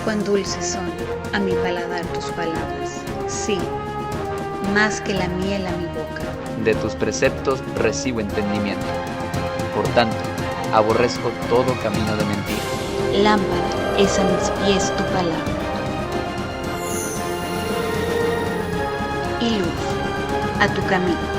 Cuán dulces son a mi paladar tus palabras, sí, más que la miel a mi boca. De tus preceptos recibo entendimiento. Por tanto, aborrezco todo camino de mentira. Lámpara es a mis pies tu palabra y luz a tu camino.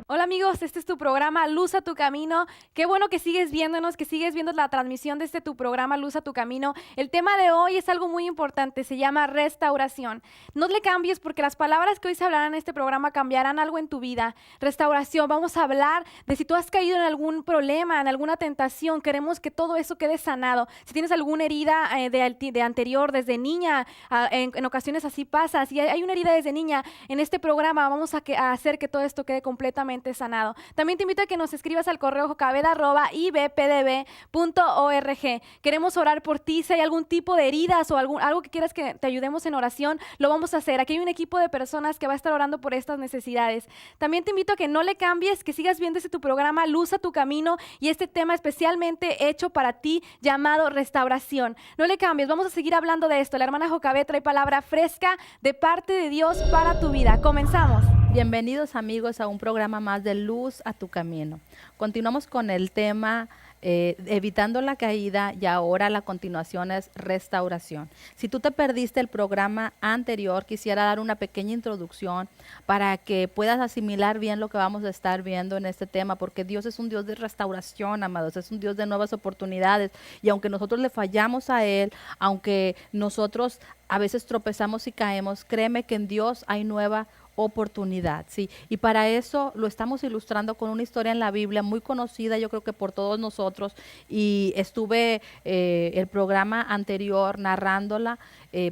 Hola amigos, este es tu programa Luz a tu Camino. Qué bueno que sigues viéndonos, que sigues viendo la transmisión de tu programa Luz a tu Camino. El tema de hoy es algo muy importante, se llama restauración. No le cambies porque las palabras que hoy se hablarán en este programa cambiarán algo en tu vida. Restauración, vamos a hablar de si tú has caído en algún problema, en alguna tentación. Queremos que todo eso quede sanado. Si tienes alguna herida de anterior, desde niña, en ocasiones así pasa. Si hay una herida desde niña, en este programa vamos a hacer que todo esto quede completamente sanado. También te invito a que nos escribas al correo jocabeda@ibpdb.org. Queremos orar por ti. Si hay algún tipo de heridas o algo que quieras que te ayudemos en oración, lo vamos a hacer. Aquí hay un equipo de personas que va a estar orando por estas necesidades. También te invito a que no le cambies, que sigas viendo tu programa Luz a tu Camino y este tema especialmente hecho para ti llamado restauración. No le cambies, vamos a seguir hablando de esto. La hermana Jocabet trae palabra fresca de parte de Dios para tu vida. Comenzamos. Bienvenidos amigos a un programa más de Luz a tu Camino. Continuamos con el tema evitando la caída y ahora la continuación es restauración. Si tú te perdiste el programa anterior, quisiera dar una pequeña introducción para que puedas asimilar bien lo que vamos a estar viendo en este tema, porque Dios es un Dios de restauración, amados, es un Dios de nuevas oportunidades y aunque nosotros le fallamos a Él, aunque nosotros a veces tropezamos y caemos, créeme que en Dios hay nueva oportunidad, sí, y para eso lo estamos ilustrando con una historia en la Biblia muy conocida, yo creo que por todos nosotros, y estuve el programa anterior narrándola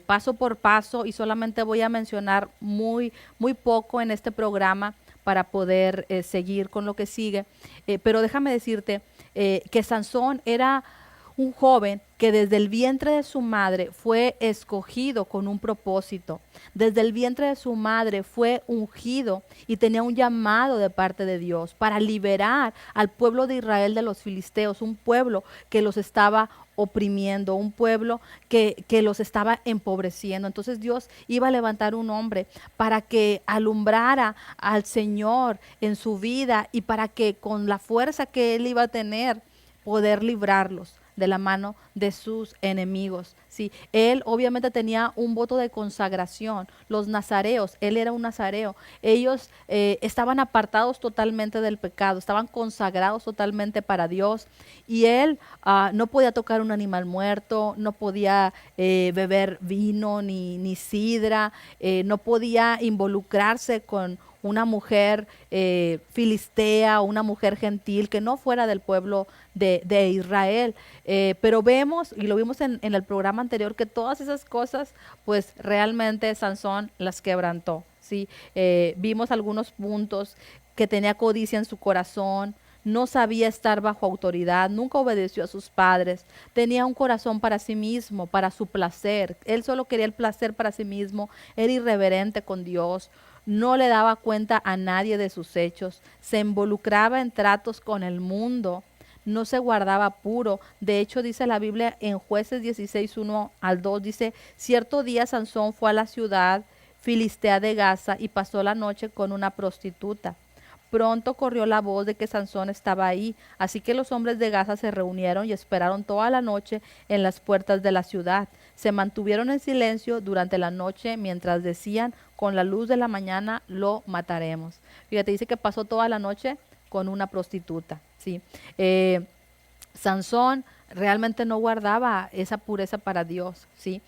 paso por paso y solamente voy a mencionar muy poco en este programa para poder seguir con lo que sigue, pero déjame decirte que Sansón era un joven que desde el vientre de su madre fue escogido con un propósito. Desde el vientre de su madre fue ungido y tenía un llamado de parte de Dios para liberar al pueblo de Israel de los filisteos, un pueblo que los estaba oprimiendo, un pueblo que los estaba empobreciendo. Entonces Dios iba a levantar un hombre para que alumbrara al Señor en su vida y para que con la fuerza que él iba a tener, poder librarlos de la mano de sus enemigos. Sí, él obviamente tenía un voto de consagración. Los nazareos, él era un nazareo, ellos estaban apartados totalmente del pecado, estaban consagrados totalmente para Dios y él no podía tocar un animal muerto, no podía beber vino ni sidra, no podía involucrarse con una mujer filistea, una mujer gentil que no fuera del pueblo de Israel. Pero vemos, y lo vimos en el programa anterior, que todas esas cosas, pues realmente Sansón las quebrantó, ¿sí? Vimos algunos puntos: que tenía codicia en su corazón, no sabía estar bajo autoridad, nunca obedeció a sus padres, tenía un corazón para sí mismo, para su placer, él solo quería el placer para sí mismo, era irreverente con Dios, no le daba cuenta a nadie de sus hechos, se involucraba en tratos con el mundo, no se guardaba puro. De hecho, dice la Biblia en Jueces 16, 1-2, dice: cierto día Sansón fue a la ciudad filistea de Gaza y pasó la noche con una prostituta. Pronto corrió la voz de que Sansón estaba ahí, así que los hombres de Gaza se reunieron y esperaron toda la noche en las puertas de la ciudad. Se mantuvieron en silencio durante la noche mientras decían: con la luz de la mañana lo mataremos. Fíjate, dice que pasó toda la noche con una prostituta, ¿sí? Sansón realmente no guardaba esa pureza para Dios, ¿sí?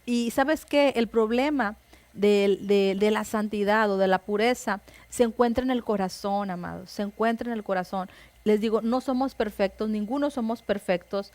Y ¿sabes qué? El problema de la santidad o de la pureza se encuentra en el corazón, amados, se encuentra en el corazón. Les digo, no somos perfectos, ninguno somos perfectos,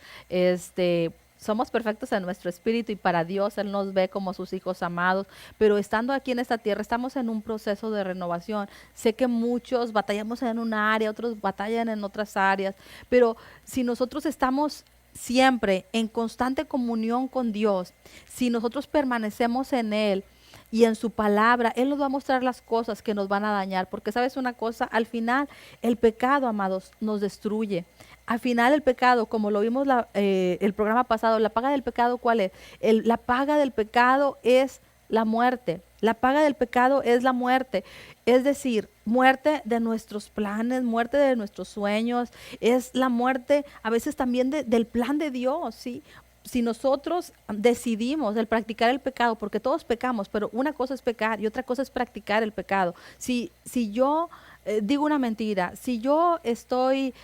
somos perfectos en nuestro espíritu y para Dios Él nos ve como sus hijos amados, pero estando aquí en esta tierra estamos en un proceso de renovación. Sé que muchos batallamos en una área, otros batallan en otras áreas, pero si nosotros estamos siempre en constante comunión con Dios, si nosotros permanecemos en Él y en su palabra, Él nos va a mostrar las cosas que nos van a dañar, porque sabes una cosa, al final el pecado, amados, nos destruye. al final el pecado, como lo vimos el programa pasado, la paga del pecado, ¿cuál es? La paga del pecado es la muerte. La paga del pecado es la muerte. Es decir, muerte de nuestros planes, muerte de nuestros sueños, es la muerte a veces también del plan de Dios, ¿sí? Si nosotros decidimos el practicar el pecado, porque todos pecamos, pero una cosa es pecar y otra cosa es practicar el pecado. Si yo digo una mentira, si yo estoy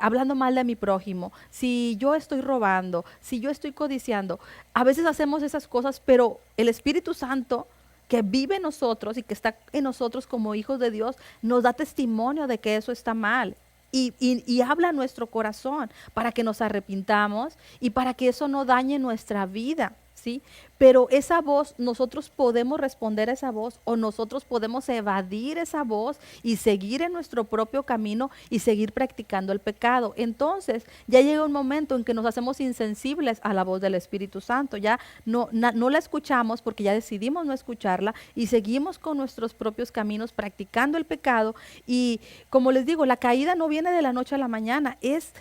hablando mal de mi prójimo, si yo estoy robando, si yo estoy codiciando, a veces hacemos esas cosas, pero el Espíritu Santo que vive en nosotros y que está en nosotros como hijos de Dios, nos da testimonio de que eso está mal. Y habla a nuestro corazón para que nos arrepintamos y para que eso no dañe nuestra vida, ¿sí? Pero esa voz, nosotros podemos responder a esa voz o nosotros podemos evadir esa voz y seguir en nuestro propio camino y seguir practicando el pecado. Entonces, ya llega un momento en que nos hacemos insensibles a la voz del Espíritu Santo. Ya no la escuchamos porque ya decidimos no escucharla y seguimos con nuestros propios caminos practicando el pecado. Y como les digo, la caída no viene de la noche a la mañana, es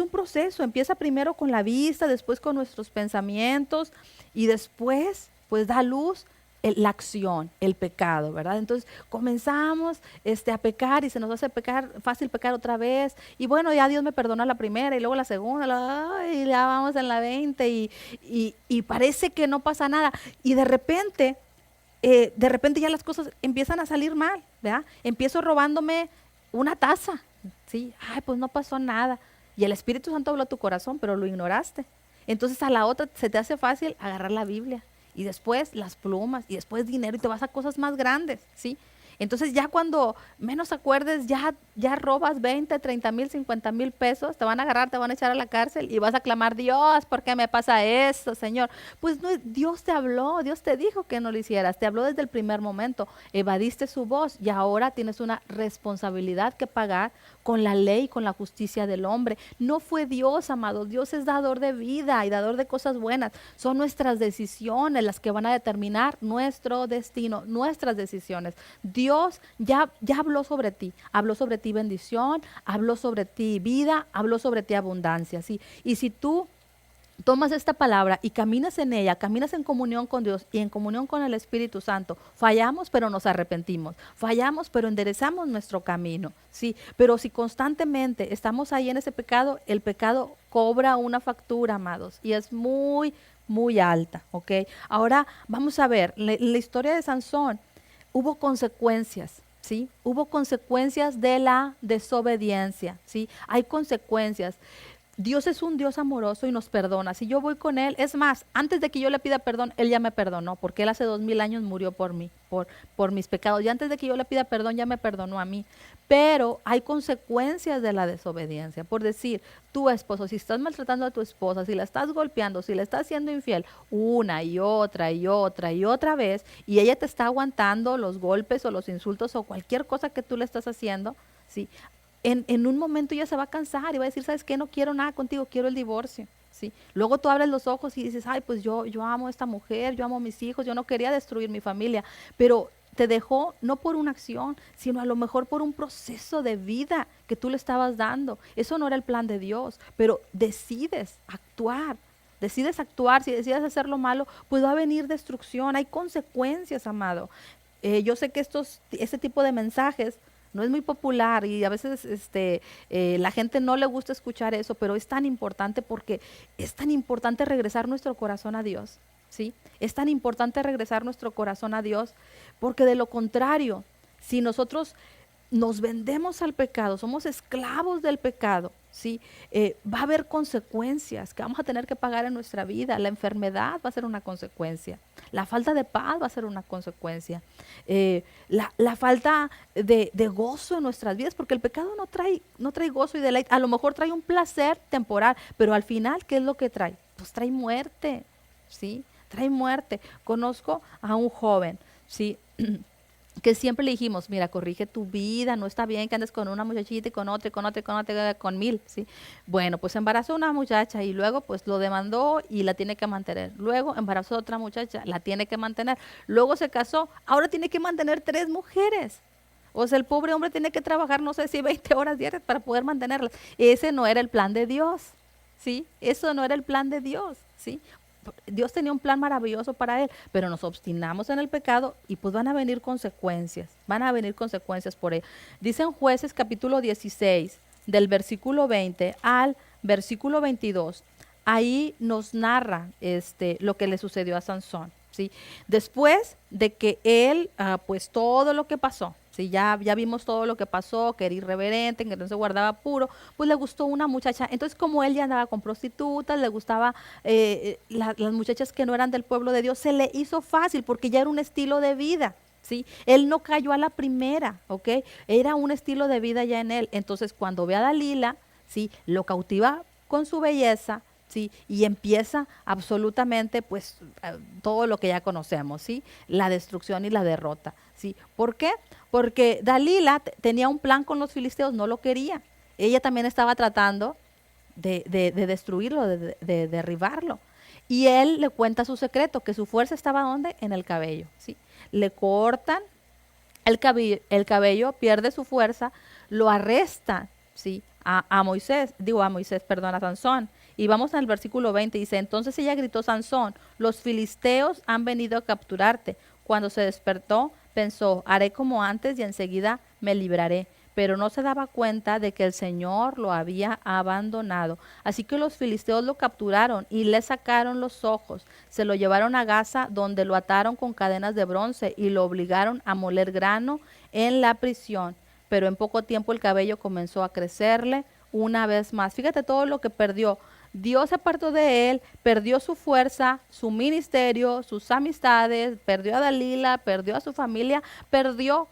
un proceso. Empieza primero con la vista, después con nuestros pensamientos y después pues da luz la acción, el pecado, ¿verdad? Entonces comenzamos a pecar y se nos hace fácil pecar otra vez y bueno, ya Dios me perdonó la primera y luego la segunda, y ya vamos en la 20 y parece que no pasa nada y de repente ya las cosas empiezan a salir mal, ¿verdad? Empiezo robándome una taza, ¿sí? Ay, pues no pasó nada. Y el Espíritu Santo habló a tu corazón, pero lo ignoraste. Entonces a la otra se te hace fácil agarrar la Biblia y después las plumas y después dinero y te vas a cosas más grandes, ¿sí? Entonces ya cuando menos acuerdes, ya robas 20, 30 mil, 50 mil pesos, te van a agarrar, te van a echar a la cárcel y vas a clamar, Dios, ¿por qué me pasa esto, Señor? Pues no, Dios te habló, Dios te dijo que no lo hicieras, te habló desde el primer momento, evadiste su voz y ahora tienes una responsabilidad que pagar con la ley, con la justicia del hombre. No fue Dios, amados, Dios es dador de vida y dador de cosas buenas. Son nuestras decisiones las que van a determinar nuestro destino, nuestras decisiones. Dios ya habló sobre ti bendición, habló sobre ti vida, habló sobre ti abundancia, ¿sí? Y si tú tomas esta palabra y caminas en ella, caminas en comunión con Dios y en comunión con el Espíritu Santo, fallamos pero nos arrepentimos, fallamos pero enderezamos nuestro camino, ¿sí? Pero si constantemente estamos ahí en ese pecado, el pecado cobra una factura, amados, y es muy, muy alta, ¿ok? Ahora vamos a ver, la historia de Sansón, hubo consecuencias. ¿Sí? Hubo consecuencias de la desobediencia, ¿sí? Hay consecuencias. Dios es un Dios amoroso y nos perdona. Si yo voy con Él, es más, antes de que yo le pida perdón, Él ya me perdonó, porque Él hace 2000 años murió por mí, por mis pecados. Y antes de que yo le pida perdón, ya me perdonó a mí. Pero hay consecuencias de la desobediencia. Por decir, tu esposo, si estás maltratando a tu esposa, si la estás golpeando, si le estás siendo infiel, una y otra y otra y otra vez, y ella te está aguantando los golpes o los insultos o cualquier cosa que tú le estás haciendo, ¿sí? En un momento ella se va a cansar y va a decir, ¿sabes qué? No quiero nada contigo, quiero el divorcio, ¿sí? Luego tú abres los ojos y dices, ay, pues yo amo a esta mujer, yo amo a mis hijos, yo no quería destruir mi familia, pero te dejó no por una acción, sino a lo mejor por un proceso de vida que tú le estabas dando. Eso no era el plan de Dios, pero decides actuar, si decides hacer lo malo, pues va a venir destrucción, hay consecuencias, amado. Yo sé que este tipo de mensajes no es muy popular y a veces la gente no le gusta escuchar eso, pero es tan importante porque es tan importante regresar nuestro corazón a Dios, ¿sí? Es tan importante regresar nuestro corazón a Dios porque de lo contrario, si nosotros nos vendemos al pecado, somos esclavos del pecado, ¿sí? Va a haber consecuencias que vamos a tener que pagar en nuestra vida. La enfermedad va a ser una consecuencia. La falta de paz va a ser una consecuencia. La falta de gozo en nuestras vidas, porque el pecado no trae gozo y deleite. A lo mejor trae un placer temporal, pero al final, ¿qué es lo que trae? Pues trae muerte, ¿sí? Trae muerte. Conozco a un joven, ¿sí? Que siempre le dijimos, mira, corrige tu vida, no está bien que andes con una muchachita y con otra, con 1000, ¿sí? Bueno, pues embarazó a una muchacha y luego pues lo demandó y la tiene que mantener. Luego embarazó a otra muchacha, la tiene que mantener. Luego se casó, ahora tiene que mantener 3 mujeres. O sea, el pobre hombre tiene que trabajar, no sé si 20 horas diarias para poder mantenerlas. Ese no era el plan de Dios, ¿sí? Eso no era el plan de Dios, ¿sí? Dios tenía un plan maravilloso para él, pero nos obstinamos en el pecado y pues van a venir consecuencias por ello. Dicen Jueces capítulo 16, del versículo 20 al versículo 22, ahí nos narra lo que le sucedió a Sansón, ¿sí? Después de que él, pues todo lo que pasó, ¿sí? Ya vimos todo lo que pasó, que era irreverente, que no se guardaba puro, pues le gustó una muchacha. Entonces, como él ya andaba con prostitutas, le gustaba las muchachas que no eran del pueblo de Dios, se le hizo fácil porque ya era un estilo de vida. ¿Sí? Él no cayó a la primera, ¿ok? Era un estilo de vida ya en él. Entonces, cuando ve a Dalila, ¿sí? Lo cautiva con su belleza, ¿sí? Y empieza absolutamente, pues, todo lo que ya conocemos, ¿sí? La destrucción y la derrota, ¿sí? ¿Por qué? Porque Dalila tenía un plan con los filisteos, no lo quería. Ella también estaba tratando de destruirlo, de derribarlo. Y él le cuenta su secreto, que su fuerza estaba ¿dónde? En el cabello, ¿sí? Le cortan el cabello, pierde su fuerza, lo arrestan, ¿sí? A Sansón. Y vamos al versículo 20, dice, entonces ella gritó, Sansón, los filisteos han venido a capturarte. Cuando se despertó, pensó, haré como antes y enseguida me libraré. Pero no se daba cuenta de que el Señor lo había abandonado. Así que los filisteos lo capturaron y le sacaron los ojos. Se lo llevaron a Gaza, donde lo ataron con cadenas de bronce y lo obligaron a moler grano en la prisión. Pero en poco tiempo el cabello comenzó a crecerle una vez más. Fíjate todo lo que perdió. Dios se apartó de él, perdió su fuerza, su ministerio, sus amistades, perdió a Dalila, perdió a su familia, perdió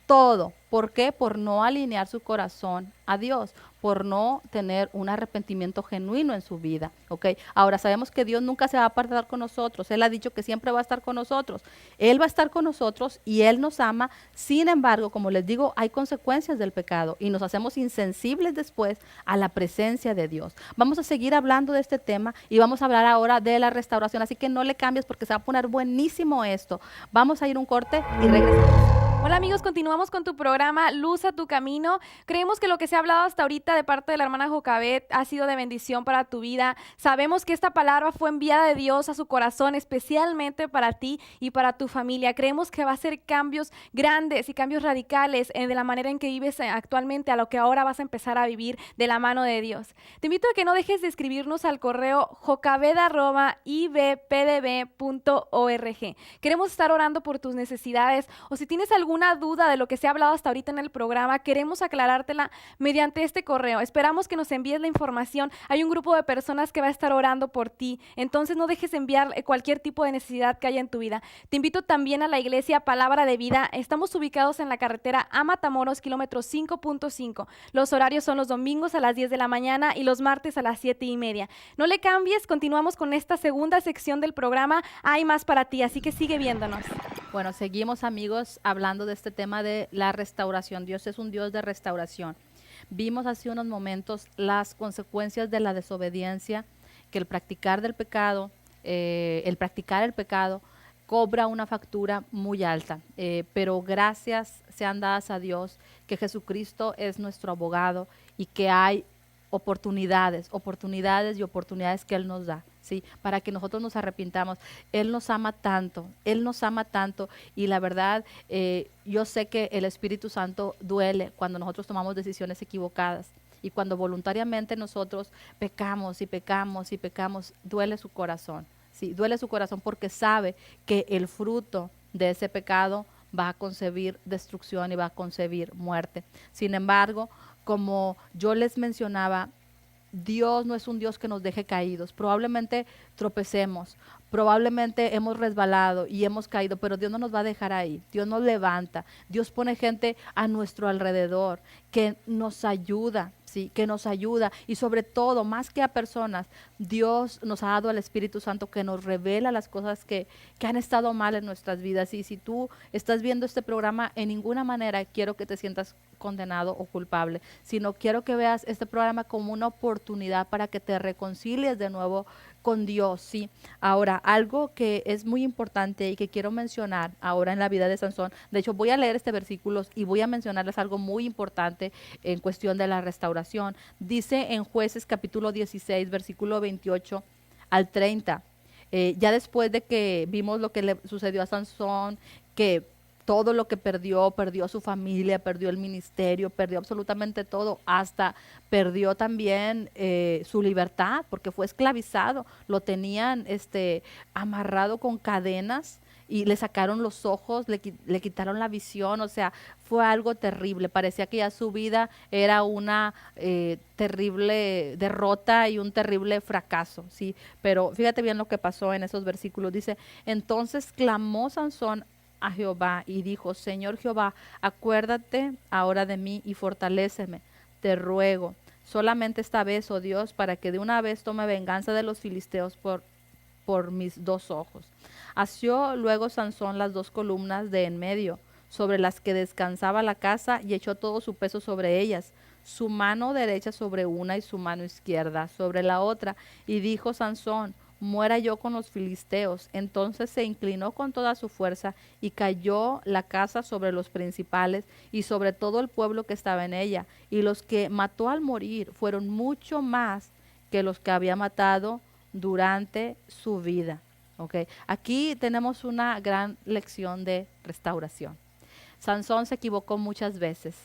todo. ¿Por qué? Por no alinear su corazón a Dios, por no tener un arrepentimiento genuino en su vida, ¿ok? Ahora sabemos que Dios nunca se va a apartar con nosotros. Él ha dicho que siempre va a estar con nosotros. Él va a estar con nosotros y Él nos ama. Sin embargo, como les digo, hay consecuencias del pecado y nos hacemos insensibles después a la presencia de Dios. Vamos a seguir hablando de este tema y vamos a hablar ahora de la restauración. Así que no le cambies porque se va a poner buenísimo esto. Vamos a ir un corte y regresamos. Hola amigos, continuamos con tu programa Luz a tu Camino. Creemos que lo que se ha hablado hasta ahorita de parte de la hermana Jocabet ha sido de bendición para tu vida. Sabemos que esta palabra fue enviada de Dios a su corazón especialmente para ti y para tu familia. Creemos que va a hacer cambios grandes y cambios radicales de la manera en que vives actualmente a lo que ahora vas a empezar a vivir de la mano de Dios. Te invito a que no dejes de escribirnos al correo jocabed@ibpdb.org. Queremos estar orando por tus necesidades o si tienes alguna duda de lo que se ha hablado hasta ahorita en el programa, queremos aclarártela mediante este correo. Esperamos que nos envíes la información. Hay un grupo de personas que va a estar orando por ti, entonces no dejes de enviar cualquier tipo de necesidad que haya en tu vida. Te invito también a la iglesia Palabra de Vida. Estamos ubicados en la carretera a Matamoros, kilómetro 5.5. Los horarios son los domingos a las 10 de la mañana y los martes a las 7:30. No le cambies, continuamos con esta segunda sección del programa. Hay más para ti, así que sigue viéndonos. Bueno, seguimos amigos hablando de este tema de la restauración. Dios es un Dios de restauración. Vimos hace unos momentos las consecuencias de la desobediencia, que el practicar el pecado cobra una factura muy alta, pero gracias sean dadas a Dios que Jesucristo es nuestro abogado y que hay oportunidades que Él nos da, ¿sí? Para que nosotros nos arrepintamos. Él nos ama tanto y la verdad, yo sé que el Espíritu Santo duele cuando nosotros tomamos decisiones equivocadas y cuando voluntariamente nosotros pecamos, duele su corazón, ¿sí? Duele su corazón porque sabe que el fruto de ese pecado va a concebir destrucción y va a concebir muerte. Sin embargo, como yo les mencionaba, Dios no es un Dios que nos deje caídos. Probablemente tropecemos, probablemente hemos resbalado y hemos caído, pero Dios no nos va a dejar ahí. Dios nos levanta. Dios pone gente a nuestro alrededor que nos ayuda, ¿sí? Que nos ayuda. Y sobre todo, más que a personas, Dios nos ha dado al Espíritu Santo que nos revela las cosas que han estado mal en nuestras vidas. Y si tú estás viendo este programa, en ninguna manera quiero que te sientas condenado o culpable, sino quiero que veas este programa como una oportunidad para que te reconcilies de nuevo con Dios, ¿sí? Ahora, algo que es muy importante y que quiero mencionar ahora en la vida de Sansón, de hecho voy a leer este versículo y voy a mencionarles algo muy importante en cuestión de la restauración. Dice en Jueces capítulo 16, versículo 28 al 30, ya después de que vimos lo que le sucedió a Sansón, que todo lo que perdió su familia, perdió el ministerio, perdió absolutamente todo, hasta perdió también su libertad, porque fue esclavizado, lo tenían amarrado con cadenas y le sacaron los ojos, le quitaron la visión, o sea, fue algo terrible, parecía que ya su vida era una terrible derrota y un terrible fracaso, ¿sí? Pero fíjate bien lo que pasó en esos versículos, dice, entonces clamó Sansón a Jehová y dijo, Señor Jehová, acuérdate ahora de mí y fortaléceme, te ruego, solamente esta vez, oh Dios, para que de una vez tome venganza de los filisteos por mis dos ojos. Asió luego Sansón las dos columnas de en medio, sobre las que descansaba la casa, y echó todo su peso sobre ellas, su mano derecha sobre una y su mano izquierda sobre la otra, y dijo Sansón, muera yo con los filisteos. Entonces se inclinó con toda su fuerza y cayó la casa sobre los principales y sobre todo el pueblo que estaba en ella. Y los que mató al morir fueron mucho más que los que había matado durante su vida. Okay. Aquí tenemos una gran lección de restauración. Sansón se equivocó muchas veces.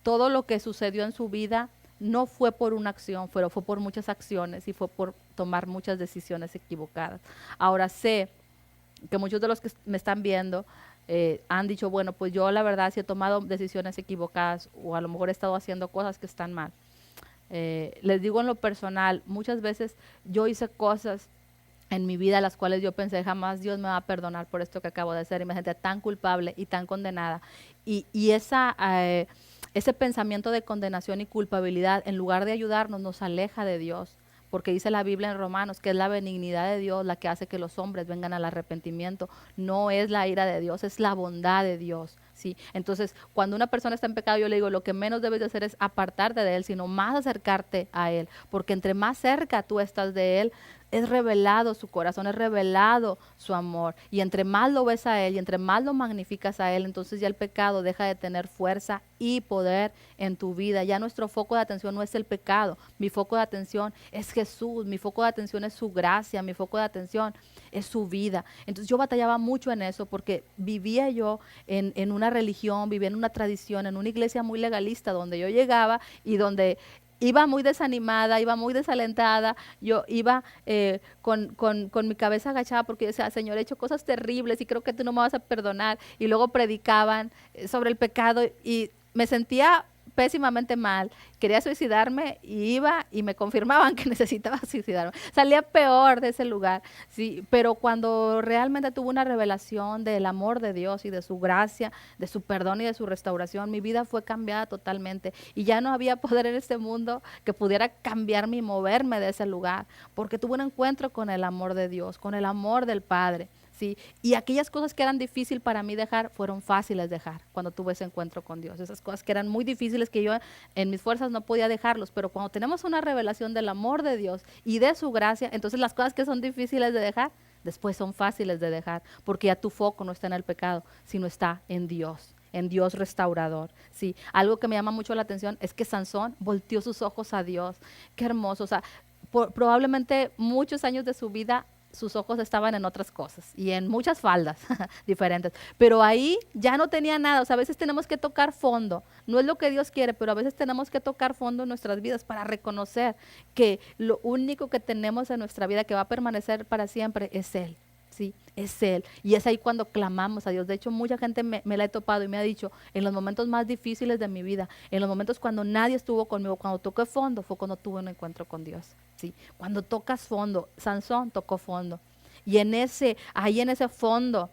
Todo lo que sucedió en su vida no fue por una acción, pero fue por muchas acciones y fue por tomar muchas decisiones equivocadas. Ahora sé que muchos de los que me están viendo han dicho, bueno, pues yo la verdad sí he tomado decisiones equivocadas o a lo mejor he estado haciendo cosas que están mal. Les digo en lo personal, muchas veces yo hice cosas en mi vida las cuales yo pensé jamás Dios me va a perdonar por esto que acabo de hacer y me sentía tan culpable y tan condenada. Y ese pensamiento de condenación y culpabilidad, en lugar de ayudarnos, nos aleja de Dios. Porque dice la Biblia en Romanos que es la benignidad de Dios la que hace que los hombres vengan al arrepentimiento. No es la ira de Dios, es la bondad de Dios. ¿Sí? Entonces, cuando una persona está en pecado, yo le digo, lo que menos debes de hacer es apartarte de Él, sino más acercarte a Él. Porque entre más cerca tú estás de Él, es revelado su corazón, es revelado su amor. Y entre más lo ves a Él y entre más lo magnificas a Él, entonces ya el pecado deja de tener fuerza y poder en tu vida. Ya nuestro foco de atención no es el pecado. Mi foco de atención es Jesús. Mi foco de atención es su gracia. Mi foco de atención es su vida. Entonces yo batallaba mucho en eso porque vivía yo en una religión, vivía en una tradición, en una iglesia muy legalista donde yo llegaba y donde iba muy desanimada, iba muy desalentada, yo iba con mi cabeza agachada porque yo decía, Señor, he hecho cosas terribles y creo que tú no me vas a perdonar. Y luego predicaban sobre el pecado y me sentía pésimamente mal, quería suicidarme y iba y me confirmaban que necesitaba suicidarme. Salía peor de ese lugar, sí, pero cuando realmente tuve una revelación del amor de Dios y de su gracia, de su perdón y de su restauración, mi vida fue cambiada totalmente y ya no había poder en este mundo que pudiera cambiarme y moverme de ese lugar, porque tuve un encuentro con el amor de Dios, con el amor del Padre. ¿Sí? Y aquellas cosas que eran difíciles para mí dejar, fueron fáciles dejar cuando tuve ese encuentro con Dios. Esas cosas que eran muy difíciles que yo en mis fuerzas no podía dejarlos, pero cuando tenemos una revelación del amor de Dios y de su gracia, entonces las cosas que son difíciles de dejar, después son fáciles de dejar, porque ya tu foco no está en el pecado, sino está en Dios restaurador. Sí, algo que me llama mucho la atención es que Sansón volteó sus ojos a Dios. Qué hermoso, o sea, probablemente muchos años de su vida sus ojos estaban en otras cosas y en muchas faldas diferentes, pero ahí ya no tenía nada. O sea, a veces tenemos que tocar fondo, no es lo que Dios quiere, pero a veces tenemos que tocar fondo en nuestras vidas para reconocer que lo único que tenemos en nuestra vida que va a permanecer para siempre es Él. Sí, es Él. Y es ahí cuando clamamos a Dios. De hecho, mucha gente me la he topado y me ha dicho, en los momentos más difíciles de mi vida, en los momentos cuando nadie estuvo conmigo, cuando toqué fondo, fue cuando tuve un encuentro con Dios. Sí, cuando tocas fondo, Sansón tocó fondo. Y ahí en ese fondo,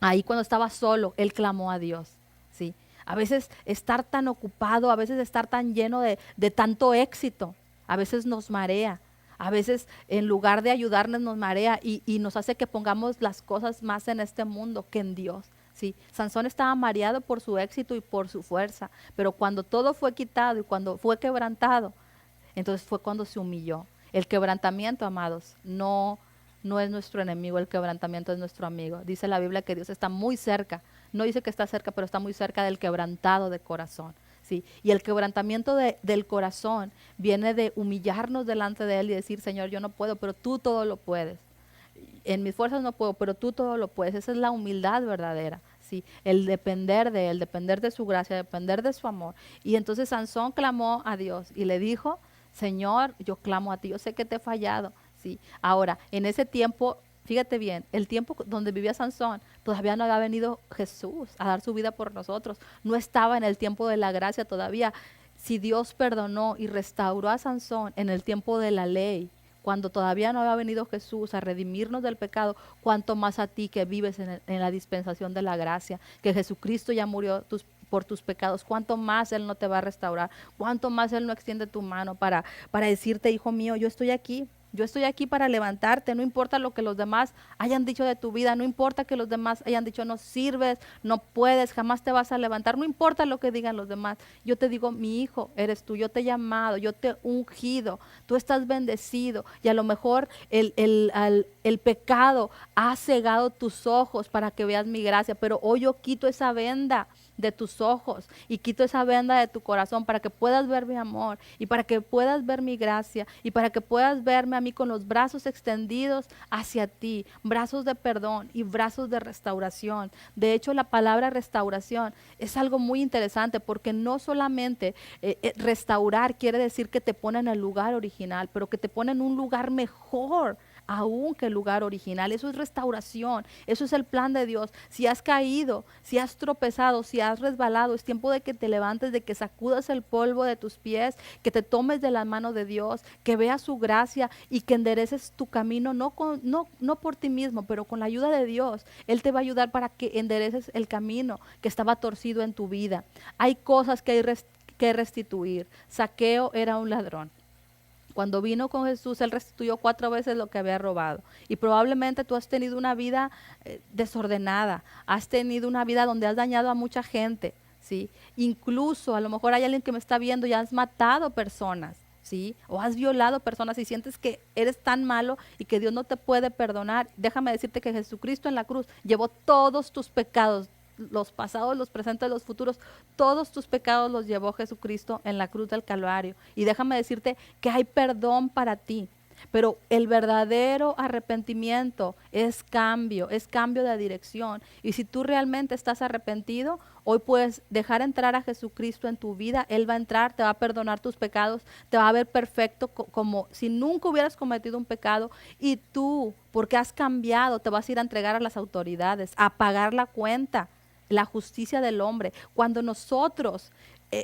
ahí cuando estaba solo, él clamó a Dios. Sí, a veces estar tan ocupado, a veces estar tan lleno de tanto éxito, a veces nos marea. A veces en lugar de ayudarnos nos marea y nos hace que pongamos las cosas más en este mundo que en Dios. Sí, Sansón estaba mareado por su éxito y por su fuerza, pero cuando todo fue quitado y cuando fue quebrantado, entonces fue cuando se humilló. El quebrantamiento, amados, no es nuestro enemigo, el quebrantamiento es nuestro amigo. Dice la Biblia que Dios está muy cerca, no dice que está cerca, pero está muy cerca del quebrantado de corazón. ¿Sí? Y el quebrantamiento del corazón viene de humillarnos delante de Él y decir, Señor, yo no puedo, pero tú todo lo puedes. En mis fuerzas no puedo, pero tú todo lo puedes. Esa es la humildad verdadera, ¿sí? El depender de Él, depender de su gracia, depender de su amor. Y entonces Sansón clamó a Dios y le dijo, Señor, yo clamo a ti, yo sé que te he fallado, ¿sí? Ahora, en ese tiempo, fíjate bien, el tiempo donde vivía Sansón, todavía no había venido Jesús a dar su vida por nosotros. No estaba en el tiempo de la gracia todavía. Si Dios perdonó y restauró a Sansón en el tiempo de la ley, cuando todavía no había venido Jesús a redimirnos del pecado, cuanto más a ti que vives en la dispensación de la gracia, que Jesucristo ya murió por tus pecados, cuánto más Él no te va a restaurar, cuánto más Él no extiende tu mano para decirte, hijo mío, yo estoy aquí. Yo estoy aquí para levantarte, no importa lo que los demás hayan dicho de tu vida, no importa que los demás hayan dicho no sirves, no puedes, jamás te vas a levantar, no importa lo que digan los demás. Yo te digo, mi hijo, eres tú, yo te he llamado, yo te he ungido, tú estás bendecido y a lo mejor el pecado ha cegado tus ojos para que veas mi gracia, pero hoy yo quito esa venda de tus ojos y quito esa venda de tu corazón para que puedas ver mi amor y para que puedas ver mi gracia y para que puedas verme a mí con los brazos extendidos hacia ti, brazos de perdón y brazos de restauración. De hecho, la palabra restauración es algo muy interesante porque no solamente restaurar quiere decir que te pone en el lugar original, pero que te pone en un lugar mejor aún que el lugar original. Eso es restauración, eso es el plan de Dios. Si has caído, si has tropezado, si has resbalado, es tiempo de que te levantes, de que sacudas el polvo de tus pies, que te tomes de la mano de Dios, que veas su gracia y que endereces tu camino, no por ti mismo, pero con la ayuda de Dios. Él te va a ayudar para que endereces el camino que estaba torcido en tu vida. Hay cosas que hay que restituir. Zaqueo era un ladrón. Cuando vino con Jesús, Él restituyó 4 veces lo que había robado. Y probablemente tú has tenido una vida desordenada, has tenido una vida donde has dañado a mucha gente, ¿sí? Incluso a lo mejor hay alguien que me está viendo y has matado personas, ¿sí? O has violado personas y sientes que eres tan malo y que Dios no te puede perdonar. Déjame decirte que Jesucristo en la cruz llevó todos tus pecados, los pasados, los presentes, los futuros, todos tus pecados los llevó Jesucristo en la cruz del Calvario. Y déjame decirte que hay perdón para ti, pero el verdadero arrepentimiento es cambio de dirección. Y si tú realmente estás arrepentido, hoy puedes dejar entrar a Jesucristo en tu vida. Él va a entrar, te va a perdonar tus pecados, te va a ver perfecto como si nunca hubieras cometido un pecado. Y tú, porque has cambiado, te vas a ir a entregar a las autoridades, a pagar la cuenta, la justicia del hombre. Cuando nosotros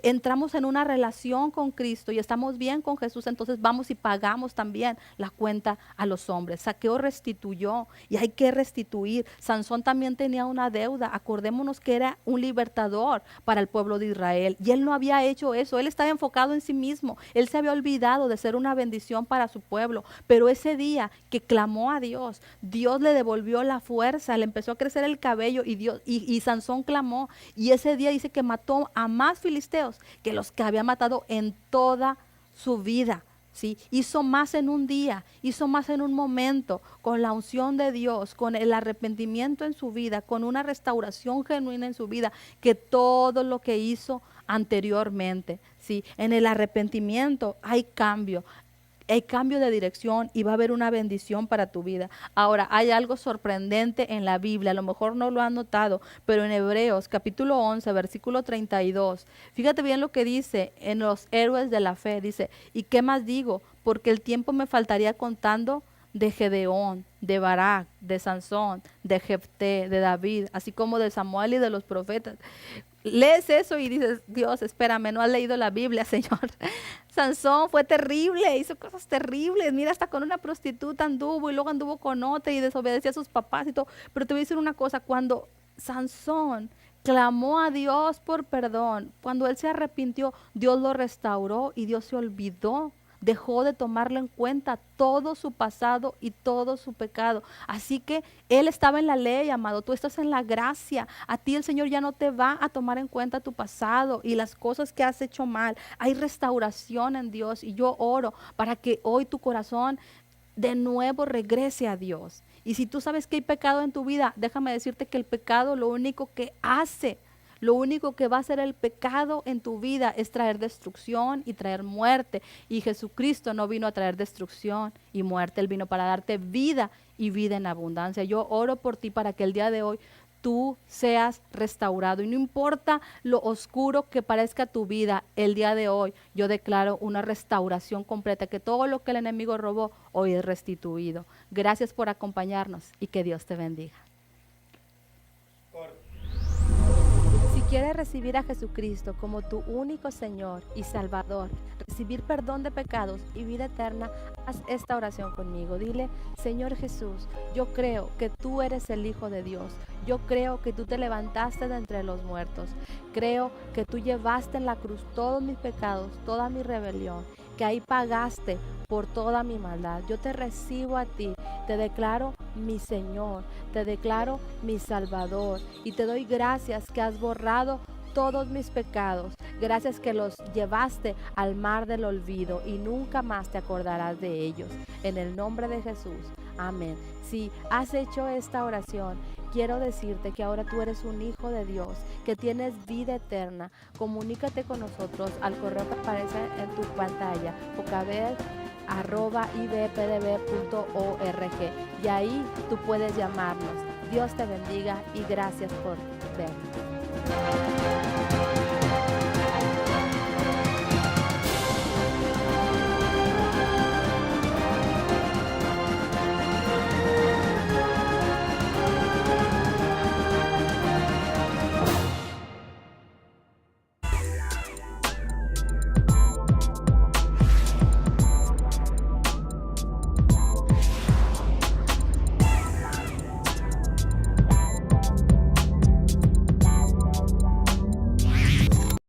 entramos en una relación con Cristo y estamos bien con Jesús, entonces vamos y pagamos también la cuenta a los hombres. Zaqueo restituyó y hay que restituir. Sansón también tenía una deuda. Acordémonos que era un libertador para el pueblo de Israel y él no había hecho eso. Él estaba enfocado en sí mismo. Él se había olvidado de ser una bendición para su pueblo. Pero ese día que clamó a Dios, Dios le devolvió la fuerza, le empezó a crecer el cabello y Sansón clamó. Y ese día dice que mató a más filisteos que los que había matado en toda su vida, ¿sí? Hizo más en un día, hizo más en un momento, con la unción de Dios, con el arrepentimiento en su vida, con una restauración genuina en su vida, que todo lo que hizo anteriormente, ¿sí? En el arrepentimiento hay cambio de dirección y va a haber una bendición para tu vida. Ahora, hay algo sorprendente en la Biblia, a lo mejor no lo han notado, pero en Hebreos capítulo 11, versículo 32, fíjate bien lo que dice en los héroes de la fe, dice, ¿y qué más digo? Porque el tiempo me faltaría contando de Gedeón, de Barak, de Sansón, de Jefté, de David, así como de Samuel y de los profetas. Lees eso y dices, Dios, espérame, no has leído la Biblia, Señor. Sansón fue terrible, hizo cosas terribles. Mira, hasta con una prostituta anduvo y luego anduvo con otra y desobedeció a sus papás y todo. Pero te voy a decir una cosa, cuando Sansón clamó a Dios por perdón, cuando él se arrepintió, Dios lo restauró y Dios se olvidó dejó de tomarlo en cuenta todo su pasado y todo su pecado. Así que él estaba en la ley, amado, tú estás en la gracia. A ti el Señor ya no te va a tomar en cuenta tu pasado y las cosas que has hecho mal. Hay restauración en Dios y yo oro para que hoy tu corazón de nuevo regrese a Dios. Y si tú sabes que hay pecado en tu vida, déjame decirte que el pecado lo único que hace, lo único que va a hacer el pecado en tu vida es traer destrucción y traer muerte. Y Jesucristo no vino a traer destrucción y muerte, Él vino para darte vida y vida en abundancia. Yo oro por ti para que el día de hoy tú seas restaurado. Y no importa lo oscuro que parezca tu vida, el día de hoy yo declaro una restauración completa, que todo lo que el enemigo robó hoy es restituido. Gracias por acompañarnos y que Dios te bendiga. Si quieres recibir a Jesucristo como tu único Señor y Salvador, recibir perdón de pecados y vida eterna, haz esta oración conmigo. Dile: Señor Jesús, yo creo que tú eres el Hijo de Dios. Yo creo que tú te levantaste de entre los muertos. Creo que tú llevaste en la cruz todos mis pecados, toda mi rebelión, que ahí pagaste por toda mi maldad. Yo te recibo a ti, te declaro mi Señor, te declaro mi Salvador y te doy gracias que has borrado todos mis pecados. Gracias que los llevaste al mar del olvido y nunca más te acordarás de ellos. En el nombre de Jesús, amén. Si has hecho esta oración, quiero decirte que ahora tú eres un hijo de Dios, que tienes vida eterna. Comunícate con nosotros al correo que aparece en tu pantalla, jocabel@ibpdb.org, y ahí tú puedes llamarnos. Dios te bendiga y gracias por vernos.